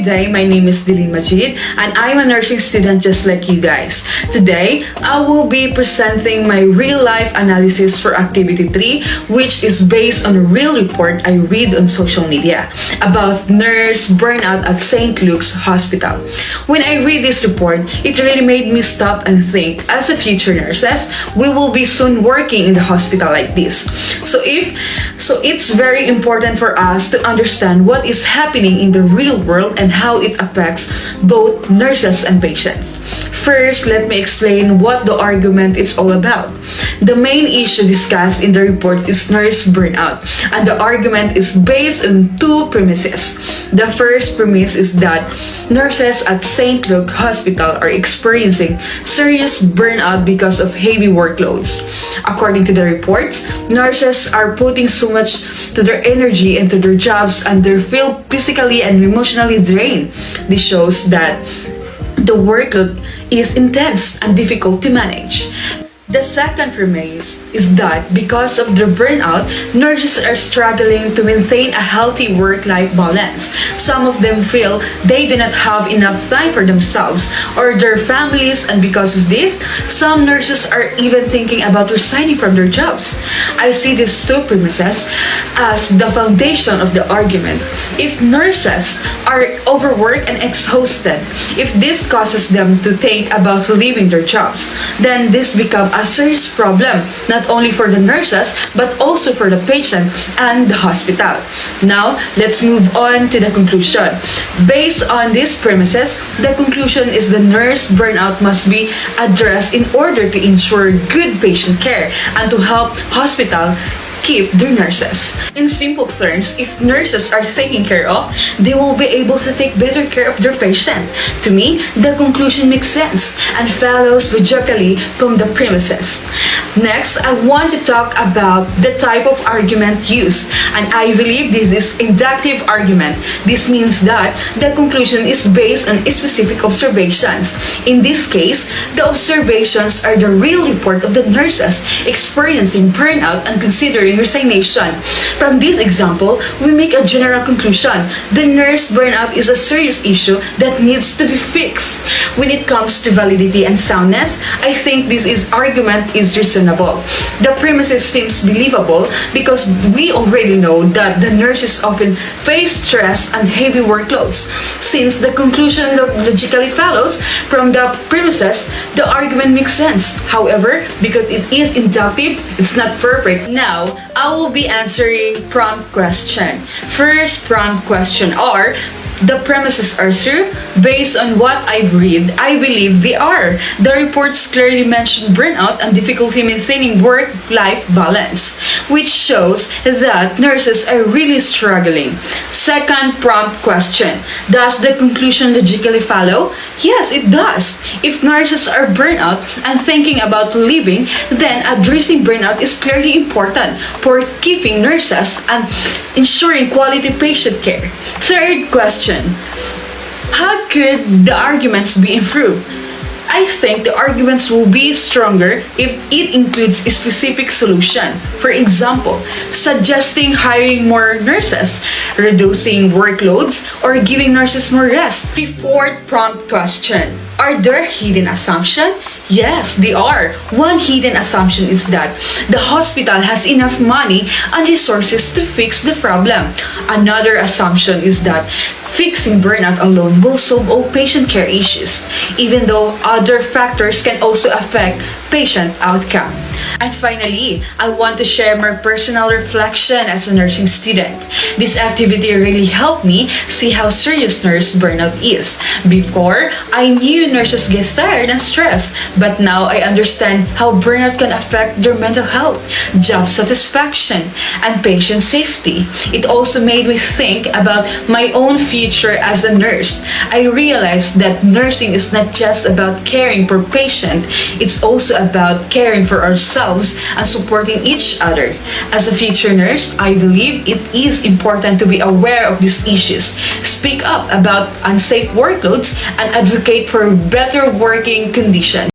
Good day, my name is Dilin Majid and I'm a nursing student just like you guys. Today, I will be presenting my real-life analysis for Activity 3, which is based on a real report I read on social media about nurse burnout at St. Luke's Hospital. When I read this report, it really made me stop and think, as a future nurses, we will be soon working in the hospital like this. So it's very important for us to understand what is happening in the real world and how it affects both nurses and patients. First, let me explain what the argument is all about. The main issue discussed in the report is nurse burnout, and the argument is based on two premises. The first premise is that nurses at St. Luke Hospital are experiencing serious burnout because of heavy workloads. According to the reports, nurses are putting so much to their energy into their jobs and they feel physically and emotionally drained. This shows that the workload is intense and difficult to manage. The second premise is that because of their burnout, nurses are struggling to maintain a healthy work-life balance. Some of them feel they do not have enough time for themselves or their families, and because of this, some nurses are even thinking about resigning from their jobs. I see these two premises as the foundation of the argument. If nurses are overworked and exhausted, if this causes them to think about leaving their jobs, then this becomes a serious problem, not only for the nurses, but also for the patient and the hospital. Now, let's move on to the conclusion. Based on these premises, the conclusion is the nurse burnout must be addressed in order to ensure good patient care and to help hospital keep their nurses. In simple terms, if nurses are taken care of, they will be able to take better care of their patient. To me, the conclusion makes sense and follows logically from the premises. Next, I want to talk about the type of argument used, and I believe this is inductive argument. This means that the conclusion is based on specific observations. In this case, the observations are the real report of the nurses experiencing burnout and considering resignation. From this example, we make a general conclusion. The nurse burnout is a serious issue that needs to be fixed. When it comes to validity and soundness, I think this argument is reasonable. The premises seems believable because we already know that the nurses often face stress and heavy workloads. Since the conclusion logically follows from the premises, the argument makes sense. However, because it is inductive, it's not perfect. Now, I will be answering prompt question. First prompt question are, the premises are true? Based on what I've read, I believe they are. The reports clearly mention burnout and difficulty maintaining work-life balance, which shows that nurses are really struggling. Second prompt question, does the conclusion logically follow? Yes, it does. If nurses are burnout and thinking about leaving, then addressing burnout is clearly important for keeping nurses and ensuring quality patient care. Third question, how could the arguments be improved? I think the arguments will be stronger if it includes a specific solution. For example, suggesting hiring more nurses, reducing workloads, or giving nurses more rest. The fourth prompt question, are there hidden assumptions? Yes, they are. One hidden assumption is that the hospital has enough money and resources to fix the problem. Another assumption is that fixing burnout alone will solve all patient care issues, even though other factors can also affect patient outcome. And finally, I want to share my personal reflection as a nursing student. This activity really helped me see how serious nurse burnout is. Before, I knew nurses get tired and stressed, but now I understand how burnout can affect their mental health, job satisfaction, and patient safety. It also made me think about my own future as a nurse. I realized that nursing is not just about caring for patient, it's also about caring for ourselves and supporting each other. As a future nurse, I believe it is important to be aware of these issues, speak up about unsafe workloads, and advocate for better working conditions.